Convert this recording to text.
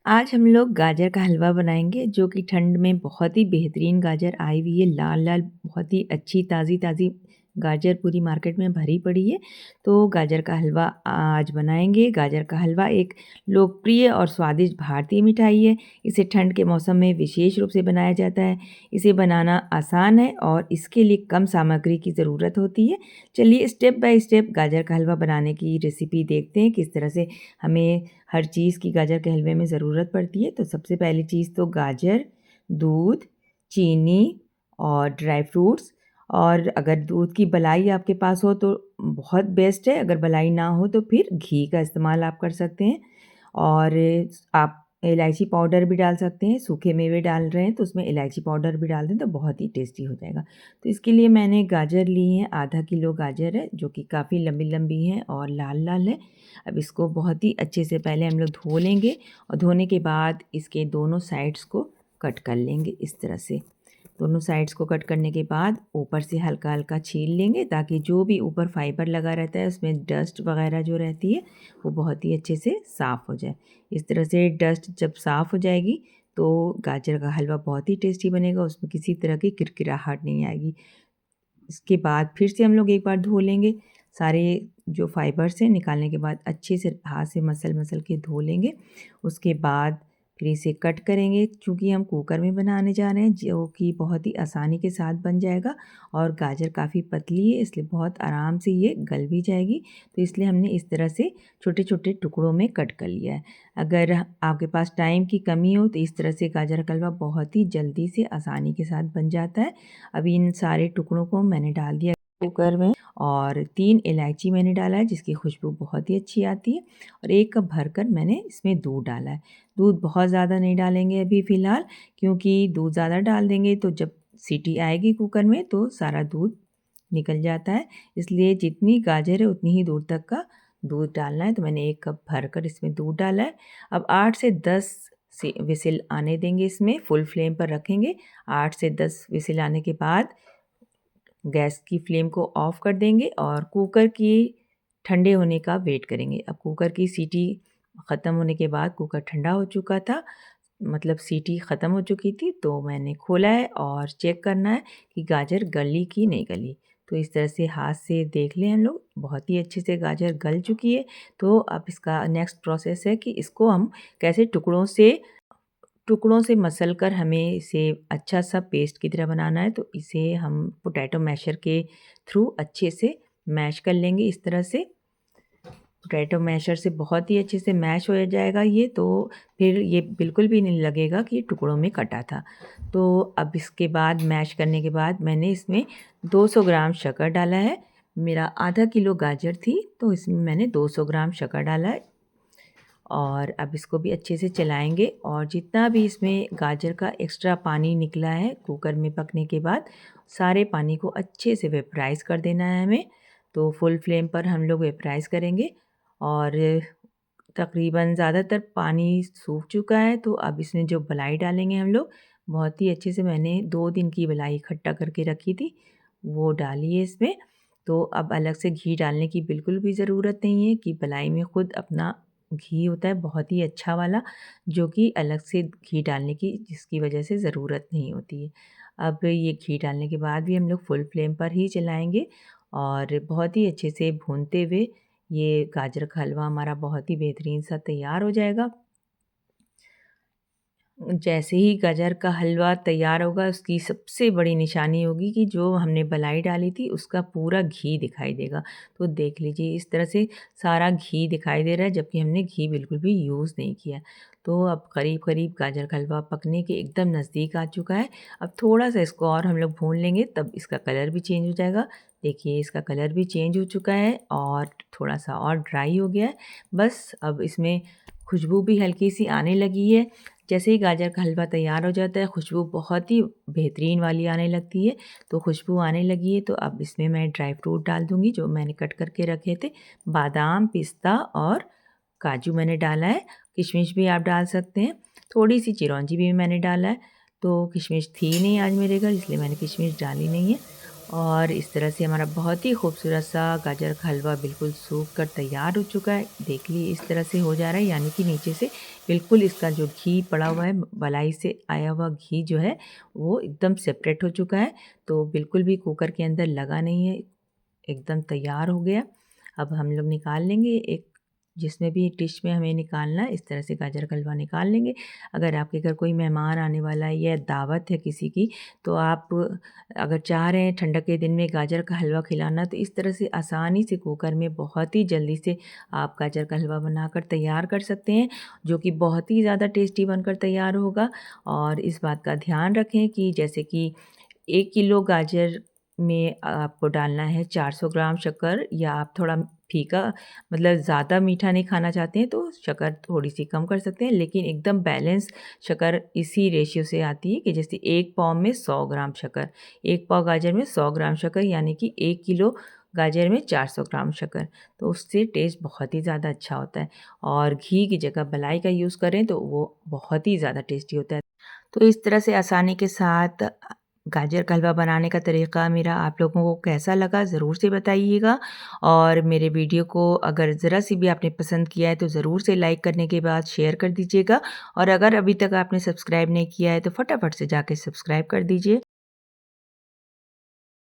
आज हम लोग गाजर का हलवा बनाएंगे जो कि ठंड में बहुत ही बेहतरीन गाजर आई हुई है। लाल लाल बहुत ही अच्छी ताज़ी ताज़ी गाजर पूरी मार्केट में भरी पड़ी है। तो गाजर का हलवा आज बनाएंगे। गाजर का हलवा एक लोकप्रिय और स्वादिष्ट भारतीय मिठाई है। इसे ठंड के मौसम में विशेष रूप से बनाया जाता है। इसे बनाना आसान है और इसके लिए कम सामग्री की ज़रूरत होती है। चलिए स्टेप बाय स्टेप गाजर का हलवा बनाने की रेसिपी देखते हैं, किस तरह से हमें हर चीज़ की गाजर के हलवे में ज़रूरत पड़ती है। तो सबसे पहली चीज़ तो गाजर, दूध, चीनी और ड्राई फ्रूट्स। और अगर दूध की मलाई आपके पास हो तो बहुत बेस्ट है, अगर मलाई ना हो तो फिर घी का इस्तेमाल आप कर सकते हैं। और आप इलायची पाउडर भी डाल सकते हैं। सूखे मेवे डाल रहे हैं तो उसमें इलायची पाउडर भी डाल दें तो बहुत ही टेस्टी हो जाएगा। तो इसके लिए मैंने गाजर ली हैं, आधा किलो गाजर है जो कि काफ़ी लंबी लंबी है और लाल लाल है। अब इसको बहुत ही अच्छे से पहले हम लोग धो लेंगे और धोने के बाद इसके दोनों साइड्स को कट कर लेंगे इस तरह से। दोनों साइड्स को कट करने के बाद ऊपर से हल्का हल्का छील लेंगे ताकि जो भी ऊपर फाइबर लगा रहता है उसमें डस्ट वगैरह जो रहती है वो बहुत ही अच्छे से साफ़ हो जाए। इस तरह से डस्ट जब साफ़ हो जाएगी तो गाजर का हलवा बहुत ही टेस्टी बनेगा, उसमें किसी तरह की किरकिराहट नहीं आएगी। इसके बाद फिर से हम लोग एक बार धो लेंगे। सारे जो फाइबर्स हैं निकालने के बाद अच्छे से हाथ से मसल मसल के धो लेंगे। उसके बाद फिर इसे कट करेंगे, चूँकि हम कुकर में बनाने जा रहे हैं जो कि बहुत ही आसानी के साथ बन जाएगा। और गाजर काफ़ी पतली है इसलिए बहुत आराम से ये गल भी जाएगी। तो इसलिए हमने इस तरह से छोटे छोटे टुकड़ों में कट कर लिया है। अगर आपके पास टाइम की कमी हो तो इस तरह से गाजर का हलवा बहुत ही जल्दी से आसानी के साथ बन जाता है। अभी इन सारे टुकड़ों को मैंने डाल दिया कुकर में और 3 इलायची मैंने डाला है जिसकी खुशबू बहुत ही अच्छी आती है। और 1 कप भरकर मैंने इसमें दूध डाला है। दूध बहुत ज़्यादा नहीं डालेंगे अभी फ़िलहाल, क्योंकि दूध ज़्यादा डाल देंगे तो जब सीटी आएगी कुकर में तो सारा दूध निकल जाता है। इसलिए जितनी गाजर है उतनी ही दूर तक का दूध डालना है। तो मैंने 1 कप भरकर इसमें दूध डाला है। अब 8 से 10 विसिल आने देंगे, इसमें फुल फ्लेम पर रखेंगे। 8 से 10 विसिल आने के बाद गैस की फ्लेम को ऑफ़ कर देंगे और कुकर की ठंडे होने का वेट करेंगे। अब कुकर की सीटी ख़त्म होने के बाद कुकर ठंडा हो चुका था, मतलब सीटी ख़त्म हो चुकी थी, तो मैंने खोला है और चेक करना है कि गाजर गली कि नहीं गली। तो इस तरह से हाथ से देख लें हम लोग, बहुत ही अच्छे से गाजर गल चुकी है। तो अब इसका नेक्स्ट प्रोसेस है कि इसको हम कैसे टुकड़ों से मसल कर हमें इसे अच्छा सा पेस्ट की तरह बनाना है। तो इसे हम पोटैटो मैशर के थ्रू अच्छे से मैश कर लेंगे इस तरह से। पोटैटो मैशर से बहुत ही अच्छे से मैश हो जाएगा ये, तो फिर ये बिल्कुल भी नहीं लगेगा कि ये टुकड़ों में कटा था। तो अब इसके बाद मैश करने के बाद मैंने इसमें 200 ग्राम शक्कर डाला है। मेरा आधा किलो गाजर थी तो इसमें मैंने 200 ग्राम शक्कर डाला है। और अब इसको भी अच्छे से चलाएंगे और जितना भी इसमें गाजर का एक्स्ट्रा पानी निकला है कुकर में पकने के बाद, सारे पानी को अच्छे से वेपराइज़ कर देना है हमें। तो फुल फ्लेम पर हम लोग वेपराइज़ करेंगे और तकरीबन ज़्यादातर पानी सूख चुका है। तो अब इसमें जो मलाई डालेंगे हम लोग, बहुत ही अच्छे से मैंने 2 दिन की मलाई इकट्ठा करके रखी थी, वो डाली है इसमें। तो अब अलग से घी डालने की बिल्कुल भी ज़रूरत नहीं है कि मलाई में खुद अपना घी होता है बहुत ही अच्छा वाला, जो कि अलग से घी डालने की जिसकी वजह से ज़रूरत नहीं होती है। अब ये घी डालने के बाद भी हम लोग फुल फ्लेम पर ही चलाएँगे और बहुत ही अच्छे से भूनते हुए ये गाजर का हलवा हमारा बहुत ही बेहतरीन सा तैयार हो जाएगा। जैसे ही गाजर का हलवा तैयार होगा उसकी सबसे बड़ी निशानी होगी कि जो हमने मलाई डाली थी उसका पूरा घी दिखाई देगा। तो देख लीजिए इस तरह से सारा घी दिखाई दे रहा है, जबकि हमने घी बिल्कुल भी यूज़ नहीं किया। तो अब करीब-करीब गाजर का हलवा पकने के एकदम नज़दीक आ चुका है। अब थोड़ा-सा इसको और हम लोग भून लेंगे तब इसका कलर भी चेंज हो जाएगा। देखिए इसका कलर भी चेंज हो चुका है और थोड़ा-सा और ड्राई हो गया है। बस अब इसमें खुशबू भी हल्की-सी आने लगी है। जैसे ही गाजर का हलवा तैयार हो जाता है खुशबू बहुत ही बेहतरीन वाली आने लगती है। तो खुशबू आने लगी है तो अब इसमें मैं ड्राई फ्रूट डाल दूँगी जो मैंने कट करके रखे थे। बादाम, पिस्ता और काजू मैंने डाला है। किशमिश भी आप डाल सकते हैं। थोड़ी-सी चिरौंजी भी मैंने डाला है। तो किशमिश थी नहीं आज मेरे घर इसलिए मैंने किशमिश डाली नहीं है। और इस तरह से हमारा बहुत ही खूबसूरत सा गाजर का हलवा बिल्कुल सूख कर तैयार हो चुका है। देखिए इस तरह से हो जा रहा है, यानी कि नीचे से बिल्कुल इसका जो घी पड़ा हुआ है, मलाई से आया हुआ घी जो है वो एकदम सेपरेट हो चुका है। तो बिल्कुल भी कुकर के अंदर लगा नहीं है, एकदम तैयार हो गया। अब हम लोग निकाल लेंगे एक, जिसमें भी डिश में हमें निकालना है, इस तरह से गाजर का हलवा निकाल लेंगे। अगर आपके घर कोई मेहमान आने वाला है या दावत है किसी की, तो आप अगर चाह रहे हैं ठंडक के दिन में गाजर का हलवा खिलाना, तो इस तरह से आसानी से कुकर में बहुत ही जल्दी से आप गाजर का हलवा बनाकर तैयार कर सकते हैं, जो कि बहुत ही ज़्यादा टेस्टी बनकर तैयार होगा। और इस बात का ध्यान रखें कि जैसे कि 1 किलो गाजर में आपको डालना है 400 ग्राम शक्कर, या आप थोड़ा फीका मतलब ज़्यादा मीठा नहीं खाना चाहते हैं तो शक्कर थोड़ी-सी कम कर सकते हैं, लेकिन एकदम बैलेंस शक्कर इसी रेशियो से आती है कि जैसे 1 पाव में 100 ग्राम शक्कर, 1 पाव गाजर में 100 ग्राम शक्कर, यानी कि 1 किलो गाजर में 400 ग्राम शक्कर, तो उससे टेस्ट बहुत ही ज़्यादा अच्छा होता है। और घी की जगह मलाई का यूज़ करें तो वो बहुत ही ज़्यादा टेस्टी होता है। तो इस तरह से आसानी के साथ गाजर का हलवा बनाने का तरीक़ा मेरा आप लोगों को कैसा लगा ज़रूर से बताइएगा। और मेरे वीडियो को अगर ज़रा-सी भी आपने पसंद किया है तो ज़रूर से लाइक करने के बाद शेयर कर दीजिएगा। और अगर अभी तक आपने सब्सक्राइब नहीं किया है तो फटाफट से जाके सब्सक्राइब कर दीजिए।